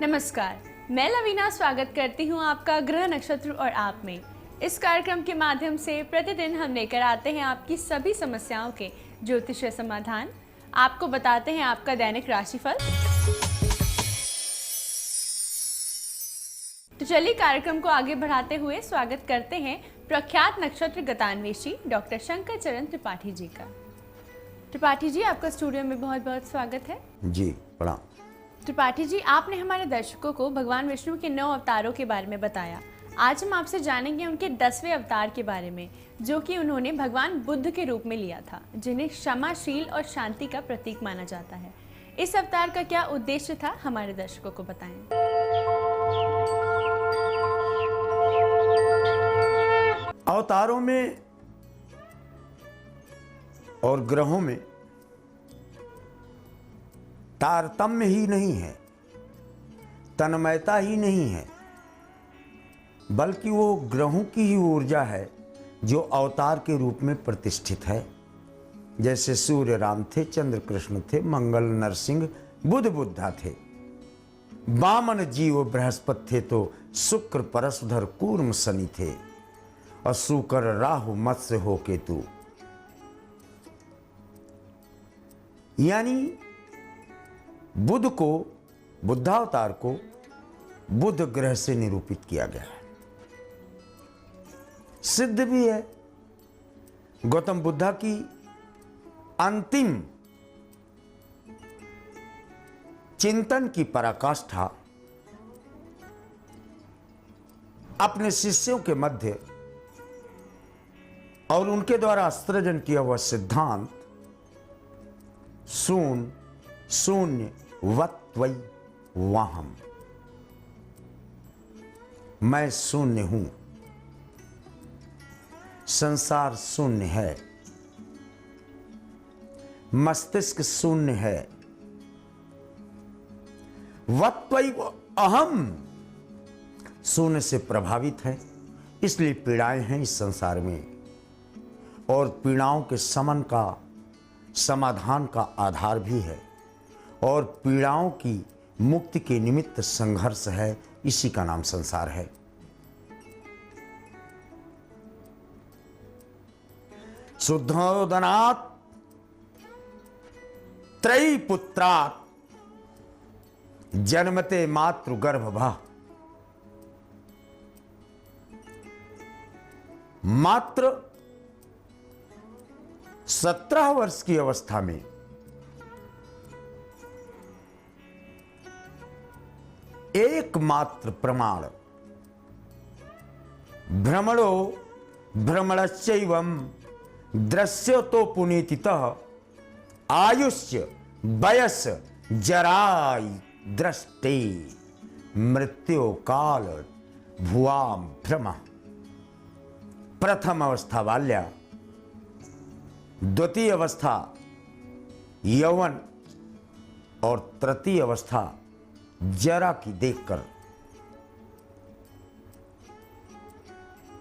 नमस्कार, मैं लवीना स्वागत करती हूँ आपका ग्रह नक्षत्र और आप में। इस कार्यक्रम के माध्यम से प्रतिदिन हम लेकर आते हैं आपकी सभी समस्याओं के ज्योतिषीय समाधान। आपको बताते हैं आपका दैनिक राशिफल। तो चलिए कार्यक्रम को आगे बढ़ाते हुए स्वागत करते हैं प्रख्यात नक्षत्र गतान्वेषी डॉक्टर शंकर चरण त्रिपाठी जी का। त्रिपाठी जी, आपका स्टूडियो में बहुत बहुत स्वागत है। जी प्रणाम। त्रिपाठी जी, आपने हमारे दर्शकों को भगवान विष्णु के 9 अवतारों के बारे में बताया। आज हम आपसे जानेंगे उनके 10वें अवतार के बारे में, जो कि उन्होंने भगवान बुद्ध के रूप में लिया था, जिन्हें क्षमाशील और शांति का प्रतीक माना जाता है। इस अवतार का क्या उद्देश्य था, हमारे दर्शकों को बताएं। अवतारों में और ग्रहों में तारतम्य ही नहीं है, तन्मयता ही नहीं है, बल्कि वो ग्रहों की ही ऊर्जा है जो अवतार के रूप में प्रतिष्ठित है। जैसे सूर्य राम थे, चंद्र कृष्ण थे, मंगल नरसिंह, बुध बुद्धा थे, वामन जीव बृहस्पति थे, तो शुक्र परशुधर कूर्म शनि थे, और शुक्र राहु मत्स्य हो केतु। यानी बुध को, बुद्धावतार को बुध ग्रह से निरूपित किया गया है। सिद्ध भी है। गौतम बुद्धा की अंतिम चिंतन की पराकाष्ठा अपने शिष्यों के मध्य और उनके द्वारा सृजन किया हुआ सिद्धांत शून्य वत्वै वाहम, मैं शून्य हूं, संसार शून्य है, मस्तिष्क शून्य है, वत्वै अहम शून्य से प्रभावित है, इसलिए पीड़ाएं हैं इस संसार में, और पीड़ाओं के शमन का, समाधान का आधार भी है, और पीड़ाओं की मुक्ति के निमित्त संघर्ष है। इसी का नाम संसार है। शुद्धोदनात् त्रयीपुत्रात् जन्मते मातृगर्भभः। मात्र 17 वर्ष की अवस्था में एकमात्र प्रमाण भ्रमणो भ्रमणस्यैवं दृश्यतो पुनीतितः आयुष्य वयस जराय दृष्टे मृत्यु काल भुवाम भ्रम। प्रथम अवस्था बाल्या, द्वितीय अवस्था यौवन, और तृतीय अवस्था जरा की देखकर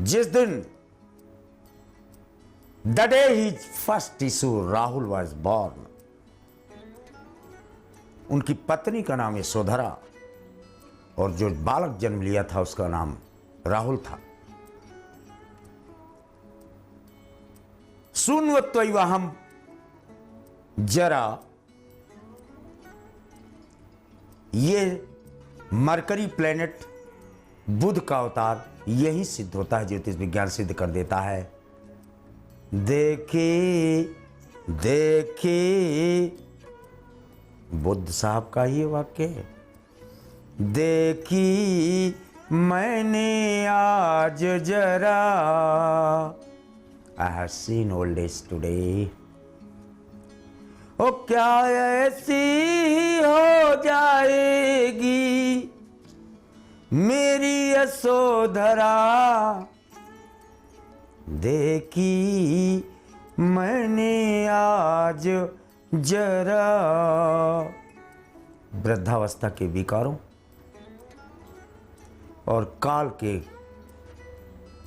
जिस दिन the day his first issue Rahul was born, उनकी पत्नी का नाम यशोधरा और जो बालक जन्म लिया था उसका नाम राहुल था। शून्यत्वैवाहम् जरा, ये मरकरी प्लेनेट बुध का अवतार यही सिद्ध होता है, ज्योतिष विज्ञान सिद्ध कर देता है। देखी बुद्ध साहब का ये वाक्य है, देखी मैंने आज जरा, I have seen old days today। ओ क्या ऐसी हो जाएगी मेरी यशोधरा, देखी मैंने आज जरा। वृद्धावस्था के विकारों और काल के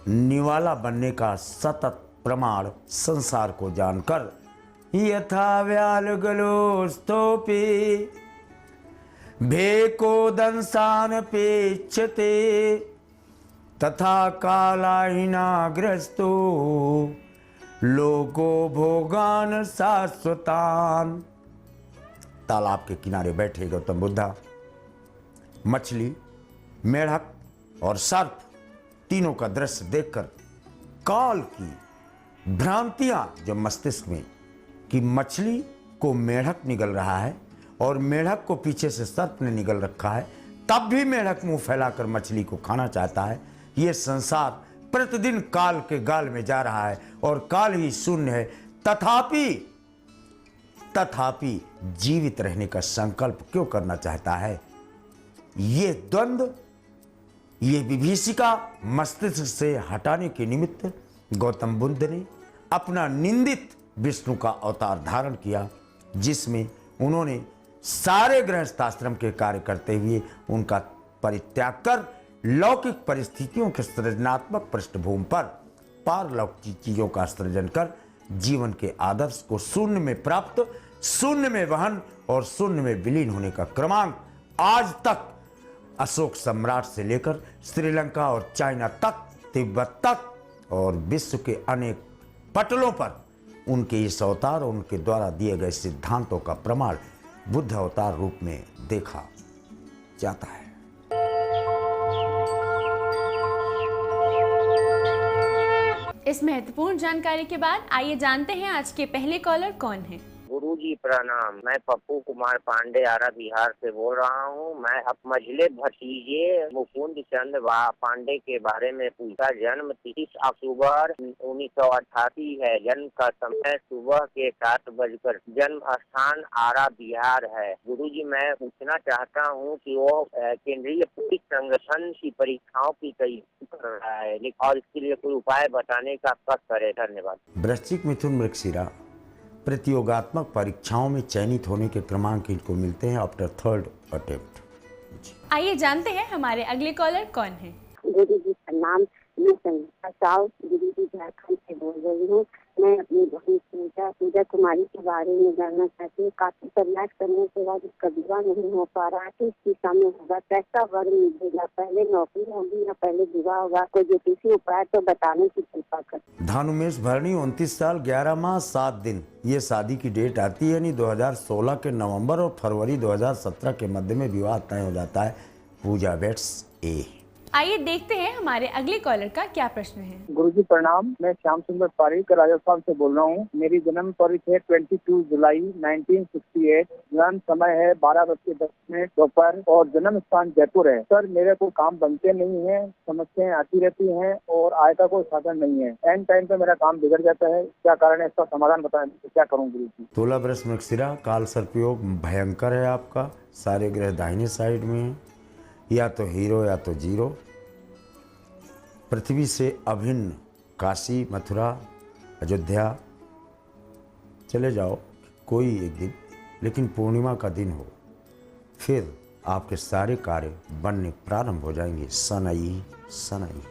निवाला बनने का सतत प्रमाण संसार को जानकर यथा व्याल गलोस्तोपि भेको दंसान पेक्षते तथा कालाहीनाग्रस्तो लोको भोगान शाश्वतान। तालाब के किनारे बैठे गौतम बुद्धा मछली, मेढक और सर्प तीनों का दृश्य देखकर काल की भ्रांतियां जो मस्तिष्क में कि मछली को मेढक निगल रहा है और मेढक को पीछे से सर्प ने निगल रखा है, तब भी मेढक मुंह फैलाकर मछली को खाना चाहता है। यह संसार प्रतिदिन काल के गाल में जा रहा है और काल ही शून्य है। तथापि जीवित रहने का संकल्प क्यों करना चाहता है? ये द्वंद्व, ये विभीषिका मस्तिष्क से हटाने के निमित्त गौतम बुद्ध ने अपना निंदित विष्णु का अवतार धारण किया, जिसमें उन्होंने सारे गृहस्थाश्रम के कार्य करते हुए उनका परित्याग कर लौकिक परिस्थितियों के सृजनात्मक पृष्ठभूमि पर पारलौकिक चीजों का सृजन कर जीवन के आदर्श को शून्य में प्राप्त, शून्य में वहन और शून्य में विलीन होने का क्रमांक आज तक अशोक सम्राट से लेकर श्रीलंका और चाइना तक, तिब्बत तक और विश्व के अनेक पटलों पर उनके इस अवतार और उनके द्वारा दिए गए सिद्धांतों का प्रमाण बुद्ध अवतार रूप में देखा जाता है। इस महत्वपूर्ण जानकारी के बाद आइए जानते हैं आज के पहले कॉलर कौन हैं। गुरुजी प्रणाम। मैं पप्पू कुमार पांडे आरा बिहार से बोल रहा हूँ। मैं अब मझले भतीजे मुकुंद चंद पांडे के बारे में पूछा। जन्म 30 अक्टूबर 1988 है। जन्म का समय सुबह के 7 बजकर। जन्म स्थान आरा बिहार है। गुरुजी मैं पूछना चाहता हूँ कि वो केंद्रीय पुलिस संगठन की परीक्षाओं की तैयारी कर रहा है और इसके लिए कोई उपाय बताने का कब करे। धन्यवाद। वृश्चिक मिथुन मृगशिरा प्रतियोगात्मक परीक्षाओं में चयनित होने के क्रमांक इनको मिलते हैं आफ्टर 3rd अटेम्प्ट। आइए जानते हैं हमारे अगले कॉलर कौन हैं। गुरु जी का नाम मैं संगीता साहु गुरु जी झारखंड से बोल रही हूँ। मैं अपनी बहन पूजा कुमारी के बारे में जानना चाहती हूँ। काफी प्रयास करने के बाद उसका विवाह नहीं हो पा रहा है, तो इसकी सामने होगा कैसा वर मिलेगा? पहले नौकरी होगी या पहले विवाह होगा? कोई ज्योतिषी उपाय तो बताने की कृपा कर। धानुमेष भरणी 29 साल 11 माह 7 दिन ये शादी की डेट आती है, यानी 2016 के नवंबर और फरवरी 2017 के मध्य में विवाह तय हो जाता है। पूजा वेट्स ए। आइए देखते हैं हमारे अगले कॉलर का क्या प्रश्न है। गुरुजी प्रणाम। मैं श्याम सुंदर पारिक राजस्थान से बोल रहा हूँ। मेरी जन्म तारीख है 22 जुलाई 1968। जन्म समय है 12:10 दोपहर और जन्म स्थान जयपुर है। सर मेरे को काम बनते नहीं है, समस्याएं आती रहती हैं और आय का कोई साधन नहीं है। एंड टाइम पे मेरा काम बिगड़ जाता है, क्या कारण है? इसका समाधान बताएं, क्या करूँ गुरु जी? 16 वर्ष मृगशिरा काल सर्पयोग भयंकर है आपका। सारे ग्रह दाहिने साइड में है, या तो हीरो या तो जीरो। पृथ्वी से अभिन्न काशी, मथुरा, अयोध्या चले जाओ कोई एक दिन, लेकिन पूर्णिमा का दिन हो, फिर आपके सारे कार्य बनने प्रारंभ हो जाएंगे। सनई सनई।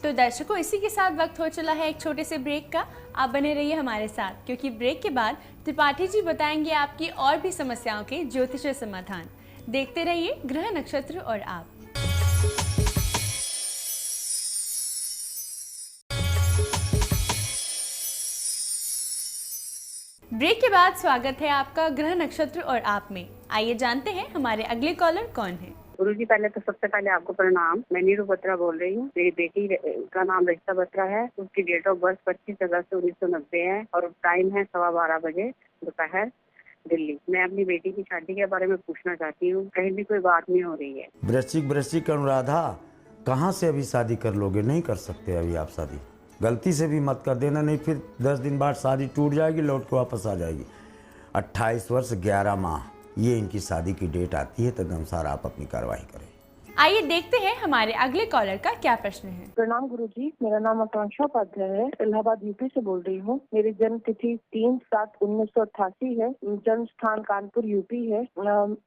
तो दर्शकों, इसी के साथ वक्त हो चला है एक छोटे से ब्रेक का। आप बने रहिए हमारे साथ, क्योंकि ब्रेक के बाद त्रिपाठी जी बताएंगे आपकी और भी समस्याओं के ज्योतिषीय समाधान। देखते रहिए ग्रह नक्षत्र और आप। ब्रेक के बाद स्वागत है आपका ग्रह नक्षत्र और आप में। आइए जानते हैं हमारे अगले कॉलर कौन है। गुरु जी पहले तो सबसे पहले आपको प्रणाम। मैं नीरू बत्रा बोल रही हूँ। मेरी बेटी का नाम रिश्ता बत्रा है। उसकी डेट ऑफ बर्थ 25 अगस्त 1990 है और टाइम है 12:15 बजे दोपहर, दिल्ली। मैं अपनी बेटी की शादी के बारे में पूछना चाहती हूँ, कहीं भी कोई बात नहीं हो रही है। वृश्चिक अनुराधा, कहाँ से अभी शादी कर लोगे? नहीं कर सकते अभी आप शादी। गलती से भी मत कर देना, नहीं फिर 10 दिन बाद शादी टूट जाएगी, लौट के वापस आ जाएगी। 28 वर्ष 11 माह ये इनकी शादी की डेट आती है, तदनुसार आप अपनी कार्रवाई करें। आइए देखते हैं हमारे अगले कॉलर का क्या प्रश्न है। प्रणाम गुरुजी, मेरा नाम आकांक्षा उपाध्याय है। इलाहाबाद यूपी से बोल रही हूँ। मेरी जन्म तिथि 3/7/1988 है। जन्म स्थान कानपुर यूपी है।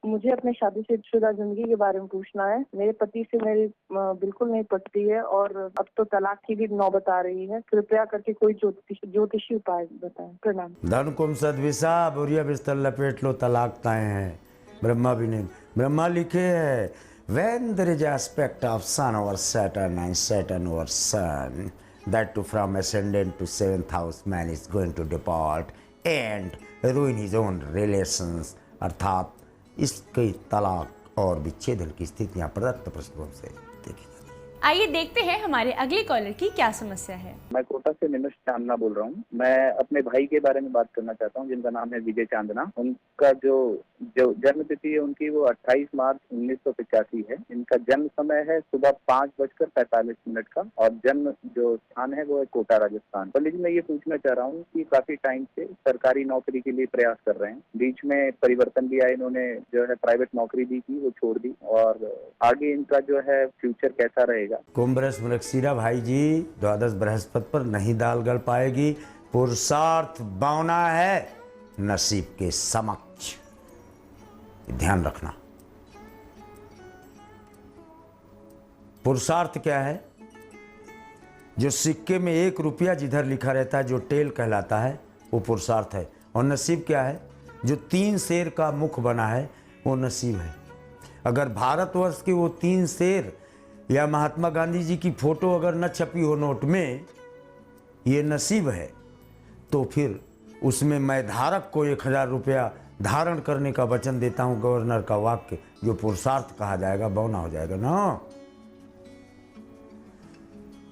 मुझे अपने शादी से शुदा जिंदगी के बारे में पूछना है। मेरे पति से मेरी बिल्कुल नहीं पटती है और अब तो तलाक की भी नौबत आ रही है। कृपया करके कोई ज्योतिषी उपाय बताएं। प्रणाम। धन कुम सदविषा बुरिया बिस्तर लपेट लो, तलाक तय है। ब्रह्मा भी नहीं, ब्रह्मा लिखे है when there is aspect of sun over Saturn and Saturn over sun, that too from ascendant to seventh house man is going to depart and ruin his own relations, अर्थात इसके तलाक और विच्छेदन की स्थितियां प्रदत्त पृष्ठभूमि से देखी जाती हैं। आइए देखते हैं हमारे अगले कॉलर की क्या समस्या है। मैं कोटा से निमिष चांदना बोल रहा हूँ। मैं अपने भाई के बारे में बात करना चाहता हूँ जिनका नाम है विजय चांदना। उनका जो जन्म तिथि है उनकी वो 28 मार्च 1985 है। इनका जन्म समय है सुबह 5:45 का और जन्म जो स्थान है वो है कोटा राजस्थान। तो लेकिन मैं ये पूछना चाह रहा हूँ कि काफी टाइम से सरकारी नौकरी के लिए प्रयास कर रहे हैं, बीच में परिवर्तन भी आया, इन्होंने जो है प्राइवेट नौकरी भी की वो छोड़ दी, और आगे इनका जो है फ्यूचर कैसा रहेगा। कुंभ राशि मृगशिरा भाई जी, द्वादश बृहस्पति पर नहीं दाल गल पाएगी, पुरुषार्थ बौना है नसीब के समक्ष, ध्यान रखना। पुरुषार्थ क्या है? जो सिक्के में 1 रुपया जिधर लिखा रहता है, जो टेल कहलाता है, वो पुरुषार्थ है। और नसीब क्या है? जो 3 शेर का मुख बना है वो नसीब है। अगर भारतवर्ष के वो 3 शेर या महात्मा गांधी जी की फोटो अगर न छपी हो नोट में, ये नसीब है, तो फिर उसमें मैं धारक को 1000 रुपया धारण करने का वचन देता हूं। गवर्नर का वाक्य जो पुरुषार्थ कहा जाएगा बौना हो जाएगा ना।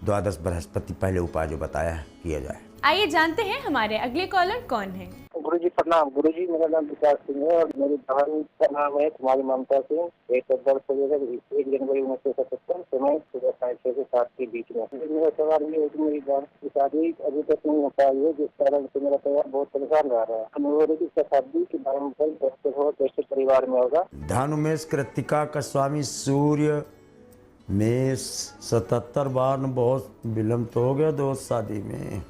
द्वादश बृहस्पति पहले उपाय जो बताया है किया जाए। आइए जानते हैं हमारे अगले कॉलर कौन है। गुरुजी प्रणाम। गुरुजी मेरा नाम विकास सिंह है और मेरी बहन का नाम है कुमारी ममता सिंह। 1 जनवरी 1977, समय सुबह 6 से 7 के बीच में। मेरा सवाल ये है कि मेरी बहन की शादी अभी तक नहीं हो पाई है, जिस कारण से मेरा परिवार बहुत परेशान रह रहा है। अनुरोध की शादी के बारे में कैसे परिवार में होगा। धनुमेष कृत्तिका का स्वामी सूर्य, मेष 77 बार न बहुत विलम्ब तो हो गया दोस्त शादी में।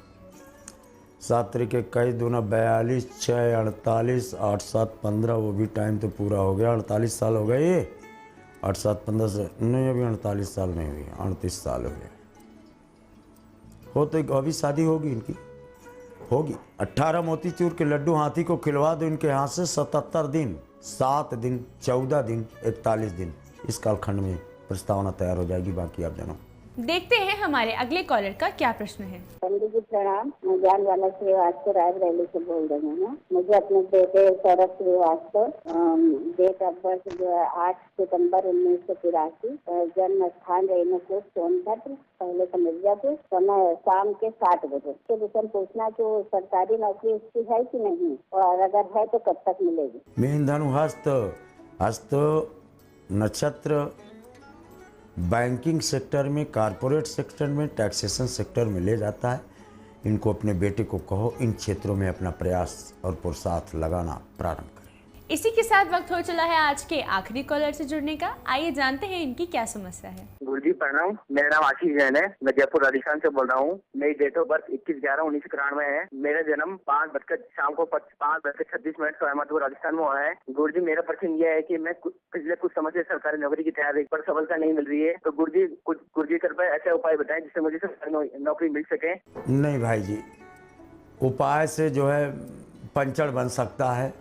7 तरीके कई दूना 42, 6, 48, 8, 7, 15, वो भी टाइम तो पूरा हो गया। 48 साल हो गए ये। 8, 7, 15 से नहीं, अभी 48 साल नहीं हुई, 38 साल हो गए। हो तो अभी शादी होगी इनकी, होगी। 18 मोतीचूर के लड्डू हाथी को खिलवा दो इनके हाथ से। 77 दिन, 7 दिन, 14 दिन, 41 दिन, इस कालखंड में प्रस्तावना तैयार हो जाएगी। बाकी आप जानो। देखते हैं हमारे अगले कॉलर का क्या प्रश्न है। पंडित जी प्रणाम। मैं ज्ञानवाला श्रीवास्तव रायबरेली से बोल रही हूँ। मुझे अपने बेटे Saurabh Srivastava, date of birth जो है 8 सितंबर 1983, जन्म स्थान रेणुकूट सोनभद्र, पहले का मिर्जापुर, समय शाम के 7 बजे। तो विषय पूछना कि सरकारी नौकरी उसकी है कि नहीं, और अगर है तो कब तक मिलेगी। मीन धनु हस्त नक्षत्र बैंकिंग सेक्टर में, कारपोरेट सेक्टर में, टैक्सेशन सेक्टर में ले जाता है। इनको अपने बेटे को कहो इन क्षेत्रों में अपना प्रयास और पुरुषार्थ लगाना प्रारंभ करें। इसी के साथ वक्त हो चला है आज के आखिरी कॉलर से जुड़ने का। आइए जानते हैं इनकी क्या समस्या है। गुरुजी प्रणाम। मेरा नाम आशीष जैन है। मैं जयपुर राजस्थान से बोल रहा हूँ। मेरी डेट ऑफ बर्थ 21/11/1991 है। मेरा जन्म 5:36 सोयामतपुर राजस्थान में हुआ है। गुरुजी मेरा प्रश्न ये है कि मैं पिछले कुछ समय से सरकारी नौकरी की तैयारी पर सफलता नहीं मिल रही है, तो गुरुजी कृपया ऐसे उपाय बताएं जिससे मुझे सरकारी नौकरी मिल सके। नहीं भाई जी, उपाय से जो है पंचर बन सकता है।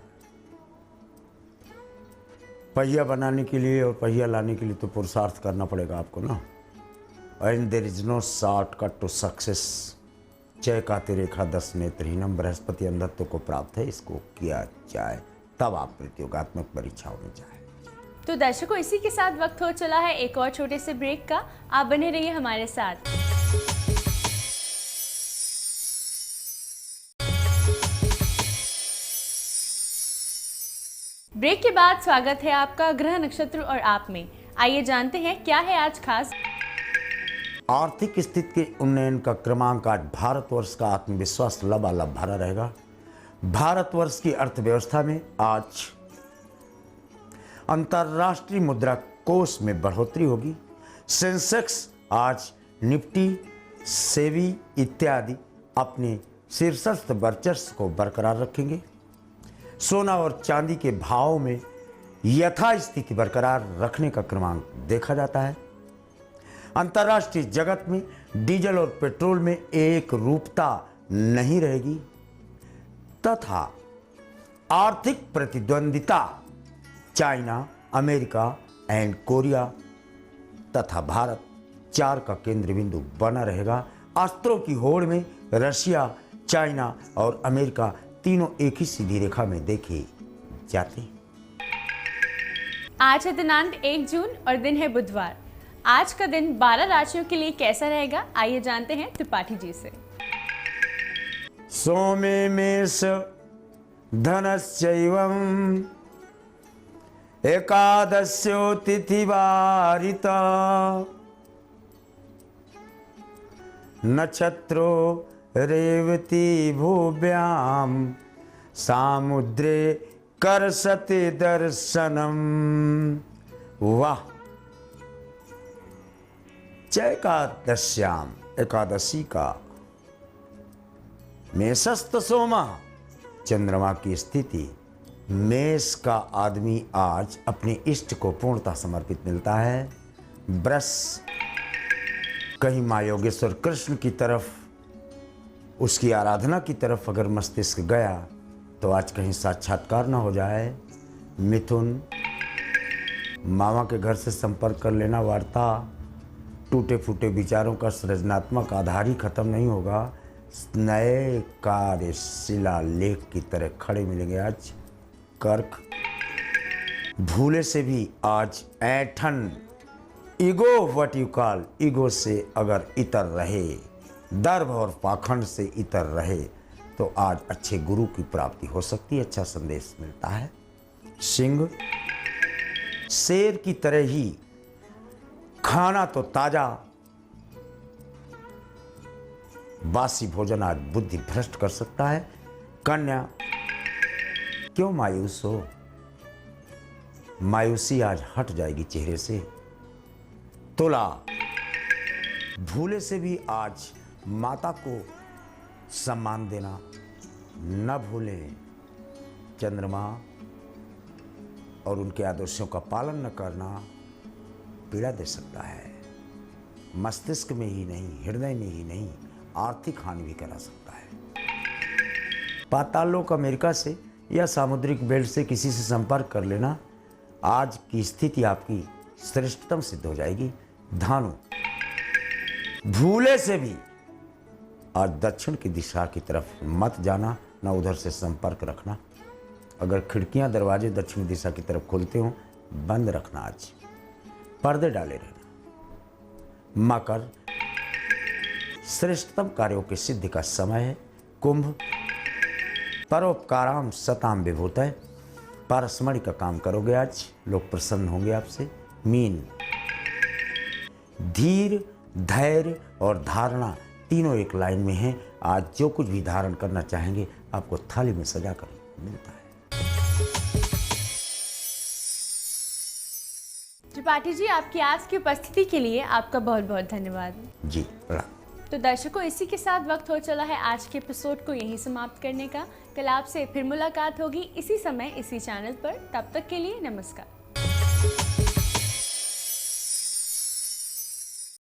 पहिया बनाने के लिए और पहिया लाने के लिए तो पुरुषार्थ करना पड़ेगा आपको ना। And there is no shortcut to success. जय का रेखा 10 नेत्रहीनम। बृहस्पति अंधत्व को प्राप्त है, इसको किया जाए तब आप प्रतियोगात्मक परीक्षाओं में जाए। तो दर्शकों, इसी के साथ वक्त हो चला है एक और छोटे से ब्रेक का। आप बने रहिए हमारे साथ। ब्रेक के बाद स्वागत है आपका ग्रह नक्षत्र और आप में। आइए जानते हैं क्या है आज खास। आर्थिक स्थिति के उन्नयन का क्रमांक आज भारतवर्ष का आत्मविश्वास लबालब भरा रहेगा। भारतवर्ष की अर्थव्यवस्था में आज अंतर्राष्ट्रीय मुद्रा कोष में बढ़ोतरी होगी। सेंसेक्स आज निफ्टी, सेबी इत्यादि अपने शीर्षस्थ वर्चस्व को बरकरार रखेंगे। सोना और चांदी के भाव में यथास्थिति बरकरार रखने का क्रमांक देखा जाता है। अंतर्राष्ट्रीय जगत में डीजल और पेट्रोल में एक रूपता नहीं रहेगी तथा आर्थिक प्रतिद्वंदिता चाइना, अमेरिका एंड कोरिया तथा भारत 4 का केंद्र बिंदु बना रहेगा। अस्त्रों की होड़ में रशिया, चाइना और अमेरिका तीनों एक ही सीधी रेखा में देखे जाते हैं। आज है दिनांक 1 जून और दिन है बुधवार। आज का दिन 12 राशियों के लिए कैसा रहेगा, आइए जानते हैं त्रिपाठी जी से। सोमे मेष धनस्यैवम् एकादस्यो तिथिवारिता नक्षत्रो रेवती भूभ्याम सामुद्रे करसते दर्शनम। वाह! चैकादश्याम एकादशी का मेषस्थ सोमा चंद्रमा की स्थिति। मेष का आदमी आज अपने इष्ट को पूर्णतः समर्पित मिलता है। वृष कहीं माँ योगेश्वर कृष्ण की तरफ, उसकी आराधना की तरफ अगर मस्तिष्क गया तो आज कहीं साक्षात्कार न हो जाए। मिथुन मामा के घर से संपर्क कर लेना, वार्ता टूटे फूटे विचारों का सृजनात्मक आधार ही खत्म नहीं होगा, नए कार्य शिलालेख की तरह खड़े मिलेंगे आज। कर्क भूले से भी आज ऐठन, ego what you call, ego से अगर इतर रहे, दर्भ और पाखंड से इतर रहे तो आज अच्छे गुरु की प्राप्ति हो सकती है, अच्छा संदेश मिलता है। सिंह शेर की तरह ही खाना तो ताजा, बासी भोजन आज बुद्धि भ्रष्ट कर सकता है। कन्या क्यों मायूस हो, मायूसी आज हट जाएगी चेहरे से। तुला भूले से भी आज माता को सम्मान देना न भूलें। चंद्रमा और उनके आदर्शों का पालन न करना पीड़ा दे सकता है। मस्तिष्क में ही नहीं, हृदय में ही नहीं, आर्थिक हानि भी करा सकता है। पातालोक अमेरिका से या सामुद्रिक बेल्ट से किसी से संपर्क कर लेना, आज की स्थिति आपकी श्रेष्ठतम सिद्ध हो जाएगी। धानु भूले से भी आज दक्षिण की दिशा की तरफ मत जाना, ना उधर से संपर्क रखना। अगर खिड़कियां दरवाजे दक्षिण दिशा की तरफ खोलते हो, बंद रखना, आज पर्दे डाले रहना। मकर श्रेष्ठतम कार्यों की सिद्धि का समय है। कुंभ परोपकाराम सताम विभूतः, पारस्मरणिक का काम करोगे आज, लोग प्रसन्न होंगे आपसे। मीन धीर, धैर्य और धारणा तीनों एक लाइन में हैं। आज जो कुछ भी धारण करना चाहेंगे आपको थाली में सजा कर मिलता है। त्रिपाठी जी, आपकी आज की उपस्थिति के लिए आपका बहुत बहुत धन्यवाद। जी प्रणाम। तो दर्शकों, इसी के साथ वक्त हो चला है आज के एपिसोड को यहीं समाप्त करने का। कल आपसे फिर मुलाकात होगी इसी समय इसी चैनल पर। तब तक के लिए नमस्कार।